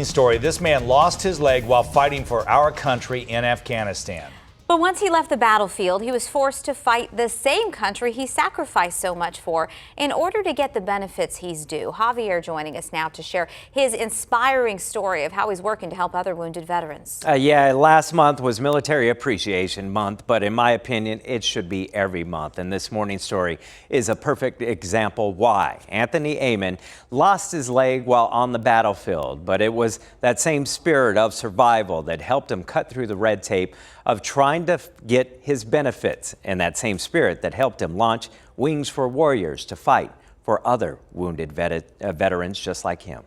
Story. This man lost his leg while fighting for our country in Afghanistan. But once he left the battlefield, he was forced to fight the same country he sacrificed so much for in order to get the benefits he's due. Javier joining us now to share his inspiring story of how he's working to help other wounded veterans. Yeah, last month was Military Appreciation Month, but in my opinion, it should be every month. And this morning's story is a perfect example why. Anthony Amon lost his leg while on the battlefield, but it was that same spirit of survival that helped him cut through the red tape of trying to get his benefits, and that same spirit that helped him launch Wings for Warriors to fight for other wounded veterans just like him.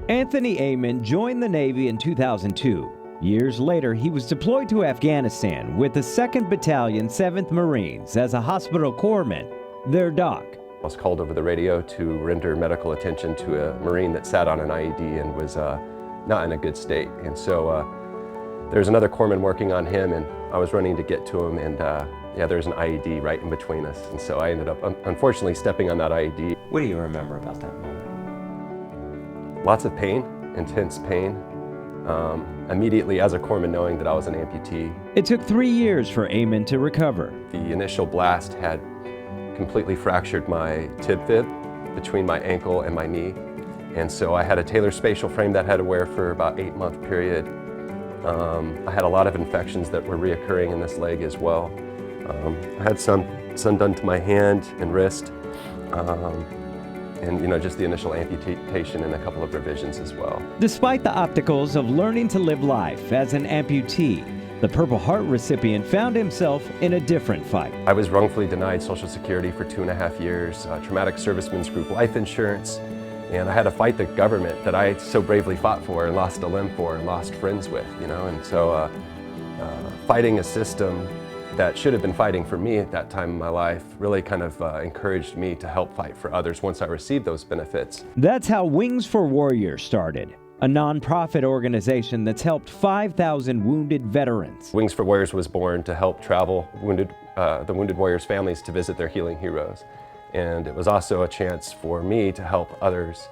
Anthony Amon joined the Navy in 2002. Years later, he was deployed to Afghanistan with the 2nd Battalion, 7th Marines as a hospital corpsman, their doc. I was called over the radio to render medical attention to a Marine that sat on an IED and was not in a good state. And so there's another corpsman working on him, and I was running to get to him, and yeah, there's an IED right in between us. And so I ended up, unfortunately, stepping on that IED. What do you remember about that moment? Lots of pain, intense pain. Immediately as a corpsman knowing that I was an amputee. It took 3 years for Amon to recover. The initial blast had completely fractured my tib fib between my ankle and my knee. And so I had a tailor spatial frame that I had to wear for about 8-month period. I had a lot of infections that were reoccurring in this leg as well. I had some done to my hand and wrist, and just the initial amputation and a couple of revisions as well. Despite the obstacles of learning to live life as an amputee, the Purple Heart recipient found himself in a different fight. I was wrongfully denied Social Security for 2.5 years, traumatic servicemen's group life insurance, and I had to fight the government that I so bravely fought for and lost a limb for and lost friends with, and so fighting a system that should have been fighting for me at that time in my life really kind of encouraged me to help fight for others once I received those benefits. That's how Wings for Warriors started, a nonprofit organization that's helped 5,000 wounded veterans. Wings for Warriors was born to help travel the Wounded Warriors families to visit their healing heroes. And it was also a chance for me to help others,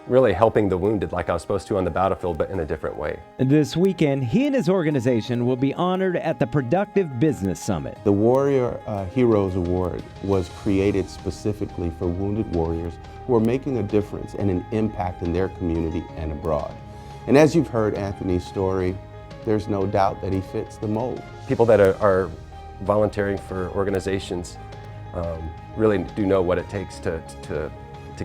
really helping the wounded like I was supposed to on the battlefield, but in a different way. This weekend, he and his organization will be honored at the Productive Business Summit. The Warrior Heroes Award was created specifically for wounded warriors who are making a difference and an impact in their community and abroad. And as you've heard Anthony's story, there's no doubt that he fits the mold. People that are volunteering for organizations really do know what it takes to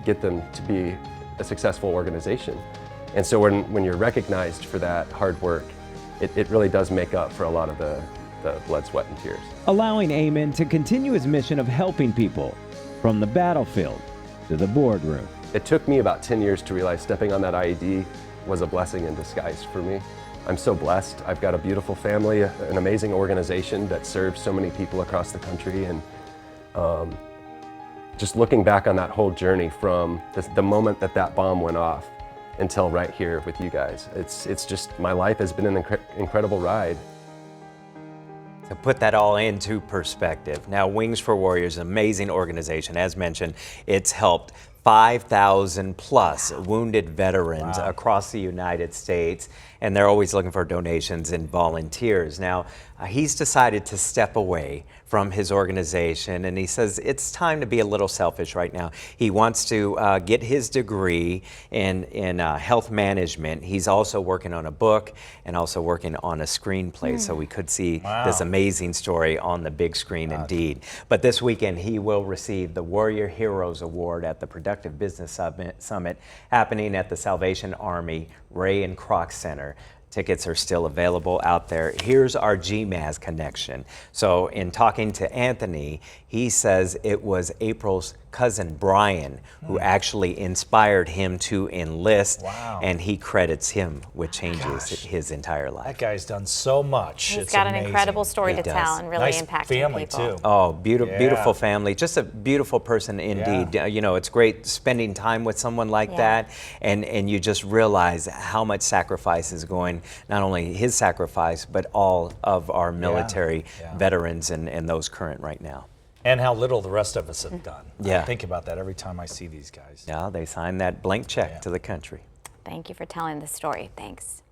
get them to be a successful organization. And so when you're recognized for that hard work, it really does make up for a lot of the blood, sweat, and tears. Allowing Amon to continue his mission of helping people from the battlefield to the boardroom. It took me about 10 years to realize stepping on that IED was a blessing in disguise for me. I'm so blessed. I've got a beautiful family, an amazing organization that serves so many people across the country, and just looking back on that whole journey from the moment that bomb went off until right here with you guys, it's just, my life has been an incredible ride. To put that all into perspective, now Wings for Warriors, an amazing organization. As mentioned, it's helped 5,000 plus wounded veterans across the United States, and they're always looking for donations and volunteers. Now, he's decided to step away from his organization, and he says it's time to be a little selfish right now. He wants to get his degree in health management. He's also working on a book and also working on a screenplay, so we could see this amazing story on the big screen indeed. But this weekend, he will receive the Warrior Heroes Award at the Productive Business Summit happening at the Salvation Army Ray and Kroc Center. Tickets are still available out there. Here's our GMAS connection. So in talking to Anthony, he says it was April's cousin Brian who actually inspired him to enlist, and he credits him with changes his entire life. That guy's done so much. He's It's got amazing. an incredible story to does. tell and really Nice impacting family people. too. Oh, beautiful family. Just a beautiful person indeed. It's great spending time with someone like that, and you just realize how much sacrifice is going, not only his sacrifice, but all of our military veterans and those current right now. And how little the rest of us have done. Yeah. I think about that every time I see these guys. Yeah, they signed that blank check to the country. Thank you for telling the story. Thanks.